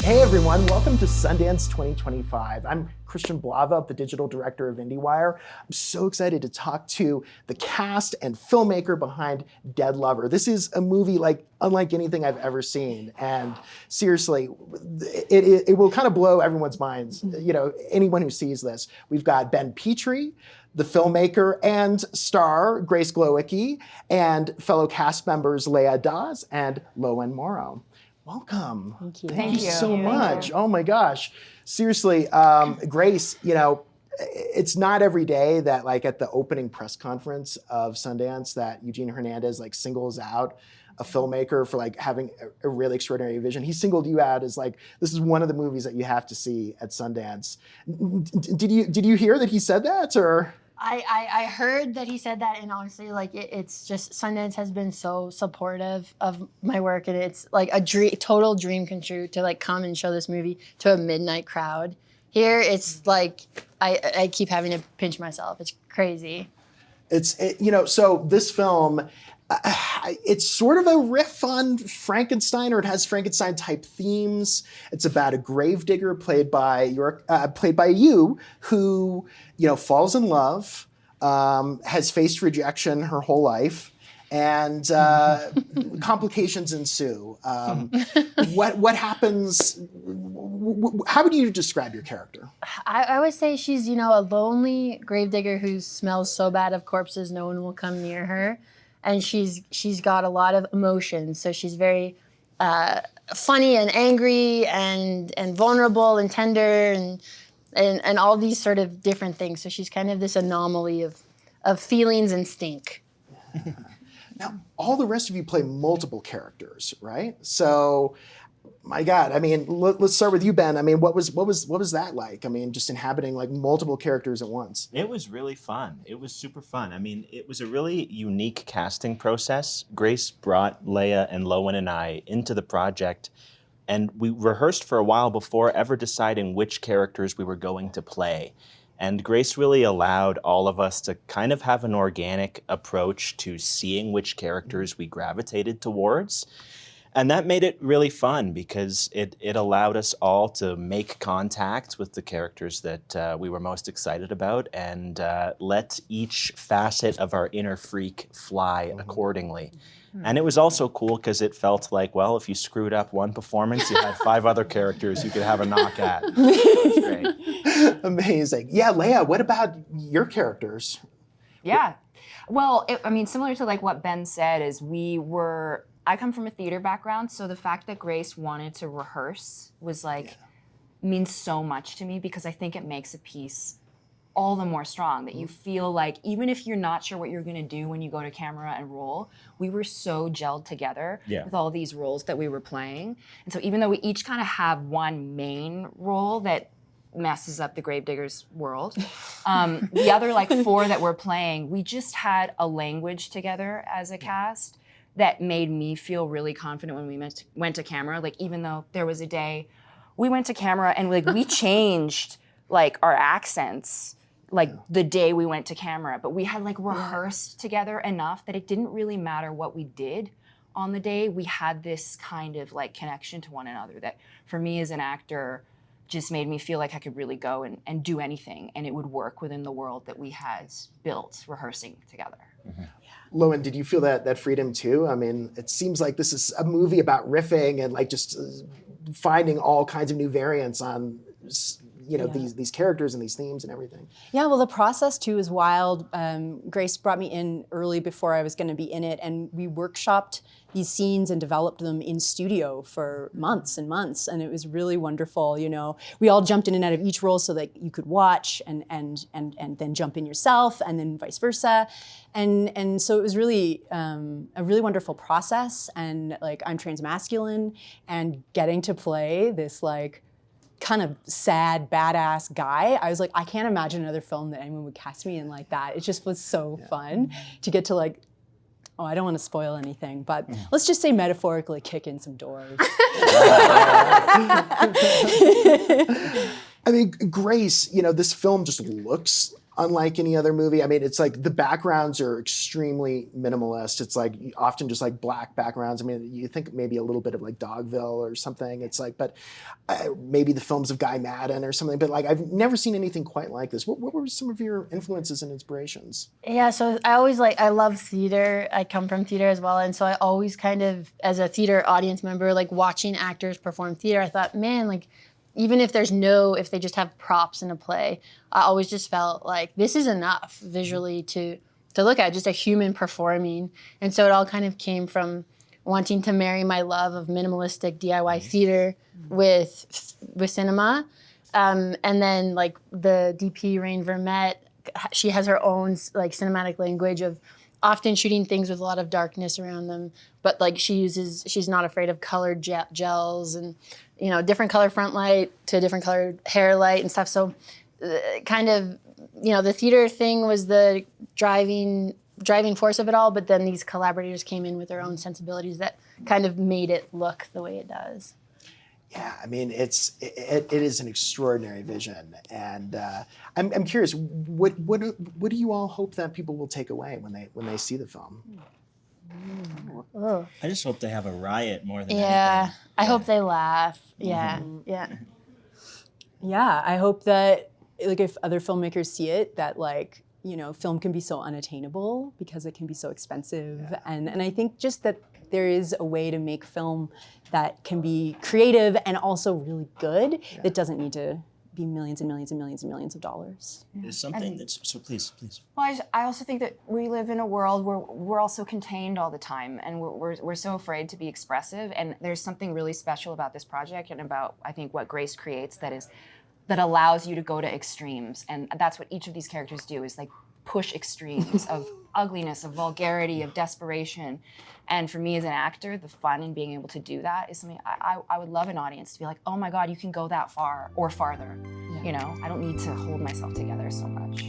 Hey everyone, welcome to Sundance 2025. I'm Christian Blauvelt, the digital director of IndieWire. I'm so excited to talk to the cast and filmmaker behind Dead Lover. This is a movie unlike anything I've ever seen. And seriously, it will kind of blow everyone's minds, anyone who sees this. We've got Ben Petrie, the filmmaker and star Grace Glowicki, and fellow cast members Leah Doz and Lowen Morrow. Welcome. Thank you. Thank you so much. Oh my gosh. Seriously, Grace, it's not every day that at the opening press conference of Sundance that Eugene Hernandez singles out a filmmaker for having a really extraordinary vision. He singled you out as this is one of the movies that you have to see at Sundance. Did you hear that he said that, or? I heard that he said that, and honestly, it's just Sundance has been so supportive of my work, and it's total dream come true to come and show this movie to a midnight crowd. Here, it's I keep having to pinch myself. It's crazy. So this film, it's sort of a riff on Frankenstein, or it has Frankenstein type themes. It's about a gravedigger played by you, who falls in love, has faced rejection her whole life, and complications ensue. What happens? How would you describe your character? I would say she's a lonely gravedigger who smells so bad of corpses no one will come near her. And she's got a lot of emotions, so she's very funny and angry and vulnerable and tender and all these sort of different things. So she's kind of this anomaly of feelings and stink. Now, all the rest of you play multiple characters, right? So, my God, let's start with you, Ben. What was that like? Just inhabiting multiple characters at once. It was really fun. It was super fun. It was a really unique casting process. Grace brought Leah and Lowen and I into the project, and we rehearsed for a while before ever deciding which characters we were going to play. And Grace really allowed all of us to kind of have an organic approach to seeing which characters we gravitated towards. And that made it really fun because it allowed us all to make contact with the characters that we were most excited about and let each facet of our inner freak fly accordingly. And it was also cool because it felt like, well, if you screwed up one performance, you had 5 other characters you could have a knock at. It was great. Amazing. Yeah, Leah, what about your characters? Yeah. Well, similar to what Ben said is I come from a theater background, so the fact that Grace wanted to rehearse was means so much to me because I think it makes a piece all the more strong, that you feel even if you're not sure what you're gonna do when you go to camera and roll, we were so gelled together with all these roles that we were playing. And so even though we each kind of have one main role that messes up the gravedigger's world, the other 4 that we're playing, we just had a language together as a cast that made me feel really confident when we went to camera. Even though there was a day we went to camera and we changed our accents the day we went to camera, but we had rehearsed together enough that it didn't really matter what we did on the day. We had this kind of connection to one another that for me as an actor just made me feel like I could really go and do anything and it would work within the world that we had built rehearsing together. Mm-hmm. Lowen, did you feel that freedom too? It seems like this is a movie about riffing and just finding all kinds of new variants on these characters and these themes and everything. Yeah, well, the process too is wild. Grace brought me in early before I was going to be in it, and we workshopped these scenes and developed them in studio for months and months, and it was really wonderful. We all jumped in and out of each role so that you could watch and then jump in yourself, and then vice versa, and so it was really a really wonderful process. And I'm transmasculine, and getting to play this kind of sad, badass guy. I was I can't imagine another film that anyone would cast me in like that. It just was so fun to get to I don't want to spoil anything, but let's just say metaphorically kick in some doors. Grace, this film just looks unlike any other movie. I mean, it's like the backgrounds are extremely minimalist. It's like often just like black backgrounds. I mean, you think maybe a little bit of like Dogville or something. It's like, but maybe the films of Guy Maddin or something. But like, I've never seen anything quite like this. What were some of your influences and inspirations? Yeah, so I love theater. I come from theater as well, and so I always kind of, as a theater audience member, like watching actors perform theater, I thought, man, like, even if if they just have props in a play, I always just felt like this is enough visually to look at, just a human performing. And so it all kind of came from wanting to marry my love of minimalistic DIY theater with cinema. And then like the DP Rain Vermette, she has her own like cinematic language of often shooting things with a lot of darkness around them, but like she's not afraid of colored gels and, you know, different color front light to different colored hair light and stuff. So kind of, you know, the theater thing was the driving force of it all, but then these collaborators came in with their own sensibilities that kind of made it look the way it does. Yeah, I mean, it is an extraordinary vision, and I'm curious, what do you all hope that people will take away when they see the film? Oh. I just hope they have a riot more than Yeah, anything. I hope they laugh. Yeah, yeah. Yeah, I hope that like if other filmmakers see it, that like, you know, film can be so unattainable because it can be so expensive. Yeah. And I think just that there is a way to make film that can be creative and also really good. Yeah. That doesn't need to be millions and millions and millions and millions of dollars. Is something that's so please. Well, I also think that we live in a world where we're also contained all the time, and we're so afraid to be expressive. And there's something really special about this project and about, I think, what Grace creates that allows you to go to extremes. And that's what each of these characters do, is like push extremes of ugliness, of vulgarity, of desperation. And for me as an actor, the fun in being able to do that is something I would love an audience to be like, oh my God, you can go that far or farther. Yeah. You know, I don't need to hold myself together so much.